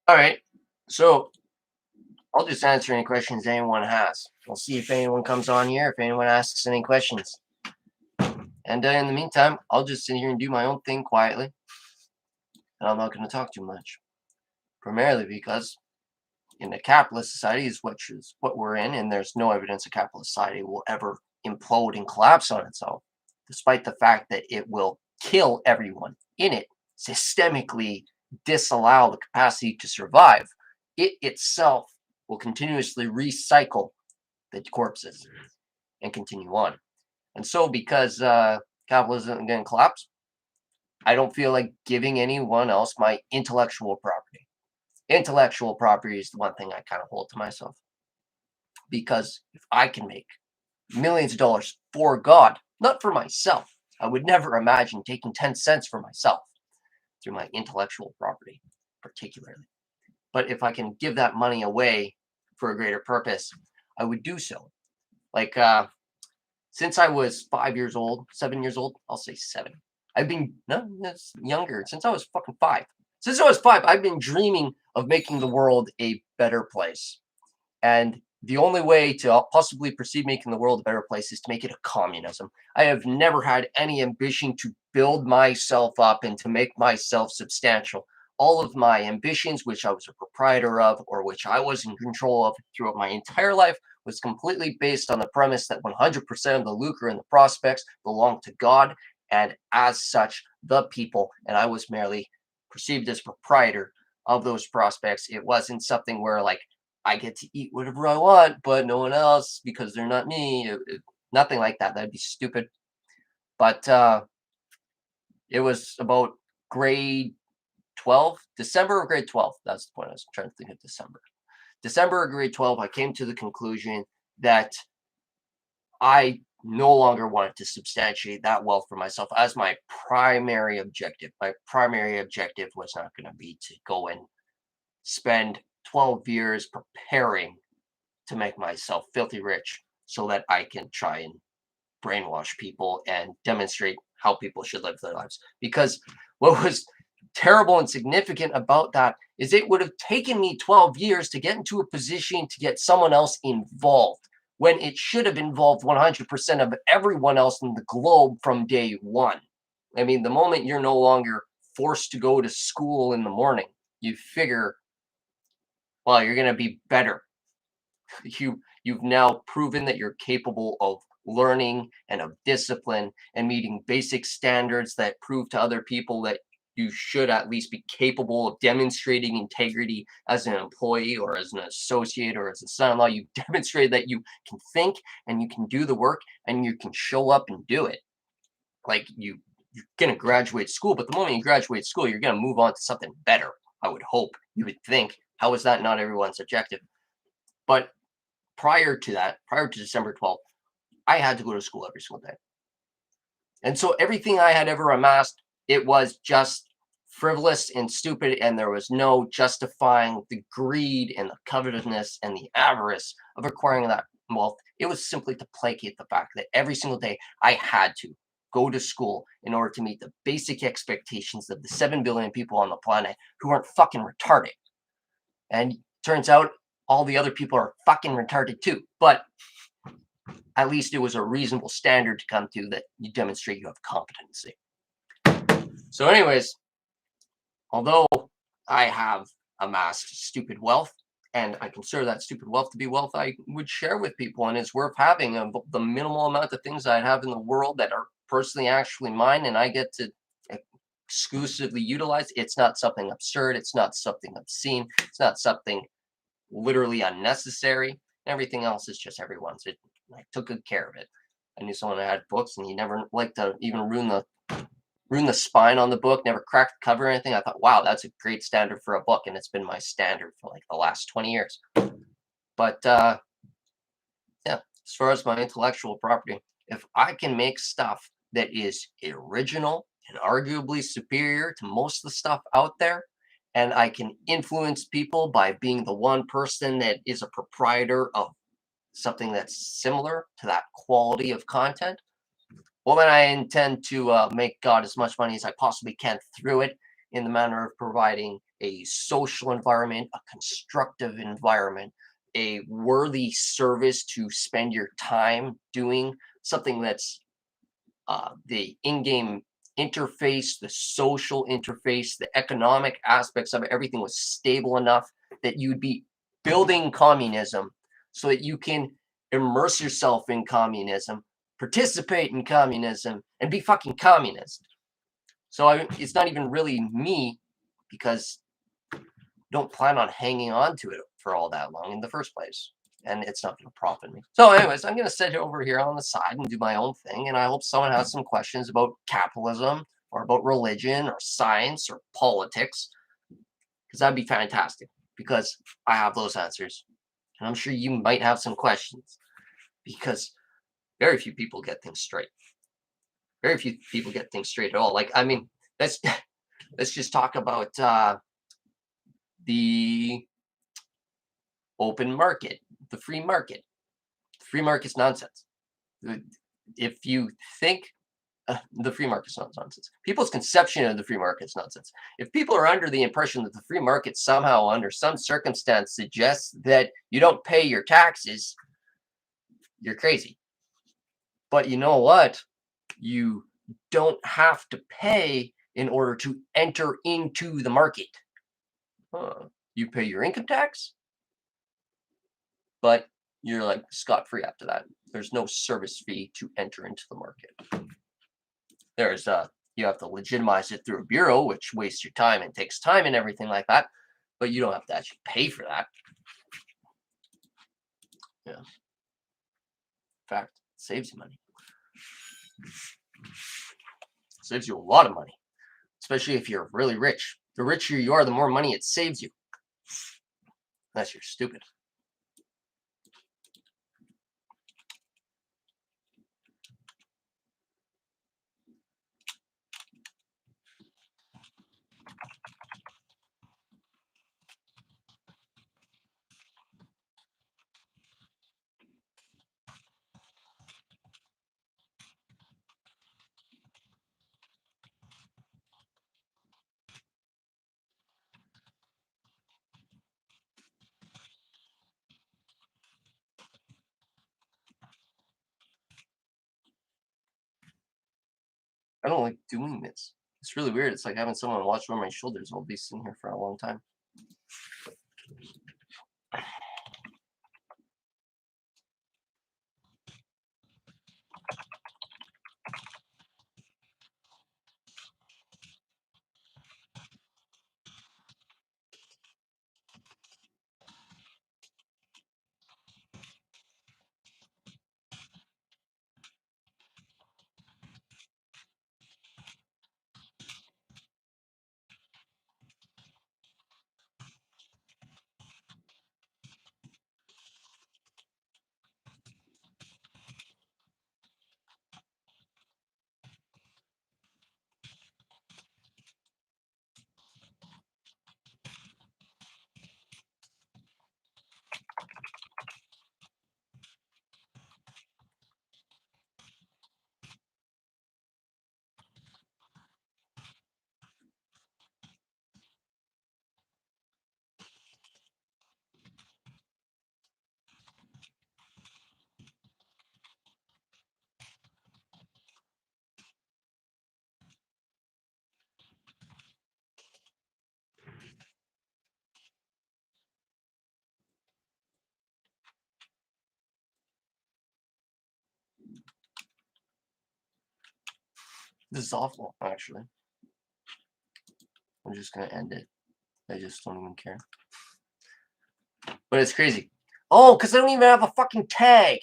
All right. So I'll just answer any questions anyone has. We'll see if anyone comes on here, if anyone asks any questions. And in the meantime, I'll just sit here and do my own thing quietly. And I'm not going to talk too much. Primarily because in a capitalist society is what we're in, and there's no evidence a capitalist society will ever implode and collapse on itself, despite the fact that it will kill everyone in it, systemically disallow the capacity to survive. It itself will continuously recycle the corpses and continue on. And so, because capitalism isn't going to collapse, I don't feel like giving anyone else my intellectual property. Intellectual property is the one thing I kind of hold to myself. Because if I can make millions of dollars for God, not for myself, I would never imagine taking 10 cents for myself through my intellectual property, particularly. But if I can give that money away for a greater purpose, I would do so. Like, since I was 5 years old, 7 years old, I'll say 7. No, that's younger. Since I was fucking 5. Since I was 5, I've been dreaming of making the world a better place. And the only way to possibly perceive making the world a better place is to make it a communism. I have never had any ambition to build myself up and to make myself substantial. All of my ambitions, which I was a proprietor of or which I was in control of throughout my entire life, was completely based on the premise that 100% of the lucre and the prospects belong to God, and as such, the people, and I was merely perceived as proprietor of those prospects. It wasn't something where like I get to eat whatever I want, but no one else because they're not me. Nothing like that. That'd be stupid. But it was about grade 12, December of grade 12. That's the point. I was trying to think of December. December of grade 12, I came to the conclusion that I no longer wanted to substantiate that wealth for myself as my primary objective. My primary objective was not going to be to go and spend 12 years preparing to make myself filthy rich so that I can try and brainwash people and demonstrate how people should live their lives. Because what was terrible and significant about that is it would have taken me 12 years to get into a position to get someone else involved when it should have involved 100% of everyone else in the globe from day one. I mean, the moment you're no longer forced to go to school in the morning, you figure, well, you're going to be better. You've now proven that you're capable of learning and of discipline and meeting basic standards that prove to other people that you should at least be capable of demonstrating integrity as an employee or as an associate or as a son-in-law. You've demonstrated that you can think and you can do the work and you can show up and do it. Like you're going to graduate school, but the moment you graduate school, you're going to move on to something better. I would hope. You would think. How is that not everyone's objective? But prior to that, prior to December 12th, I had to go to school every single day. And so everything I had ever amassed, it was just frivolous and stupid, and there was no justifying the greed and the covetousness and the avarice of acquiring that wealth. It was simply to placate the fact that every single day I had to go to school in order to meet the basic expectations of the 7 billion people on the planet who aren't fucking retarded. And turns out all the other people are fucking retarded too. But at least it was a reasonable standard to come to that you demonstrate you have competency. So anyways, although I have amassed stupid wealth, and I consider that stupid wealth to be wealth I would share with people, and it's worth having the minimal amount of things I have in the world that are personally actually mine, and I get to exclusively utilize. It's not something absurd. It's not something obscene. It's not something literally unnecessary. Everything else is just everyone's. I took good care of it. I knew someone that had books, and he never liked to even ruin the spine on the book, never cracked the cover or anything. I thought, wow, that's a great standard for a book, and it's been my standard for like the last 20 years. But yeah, as far as my intellectual property, if I can make stuff that is original and arguably superior to most of the stuff out there, and I can influence people by being the one person that is a proprietor of something that's similar to that quality of content, well, then I intend to make God as much money as I possibly can through it in the manner of providing a social environment, a constructive environment, a worthy service to spend your time doing, something that's the in-game interface, the social interface, the economic aspects of it, everything was stable enough that you'd be building communism so that you can immerse yourself in communism, participate in communism, and be fucking communist. So it's not even really me, because I don't plan on hanging on to it for all that long in the first place. And it's not going to profit me. So anyways, I'm going to sit over here on the side and do my own thing. And I hope someone has some questions about capitalism or about religion or science or politics, because that'd be fantastic, because I have those answers. And I'm sure you might have some questions, because very few people get things straight. Very few people get things straight at all. Like, I mean, let's let's just talk about the open market, the free market. The free market's nonsense. If you think the free market's not nonsense, people's conception of the free market's nonsense. If people are under the impression that the free market somehow, under some circumstance, suggests that you don't pay your taxes, you're crazy. But you know what? You don't have to pay in order to enter into the market. You pay your income tax, but you're like scot-free after that. There's no service fee to enter into the market. There's you have to legitimize it through a bureau, which wastes your time and takes time and everything like that, but you don't have to actually pay for that. Yeah. In fact, it saves you money. It saves you a lot of money, especially if you're really rich. The richer you are, the more money it saves you. Unless you're stupid. I don't like doing this. It's really weird. It's like having someone watch over my shoulders. I'll be sitting here for a long time. This is awful, actually. I'm just gonna end it. I just don't even care. But it's crazy. Oh, because I don't even have a fucking tag.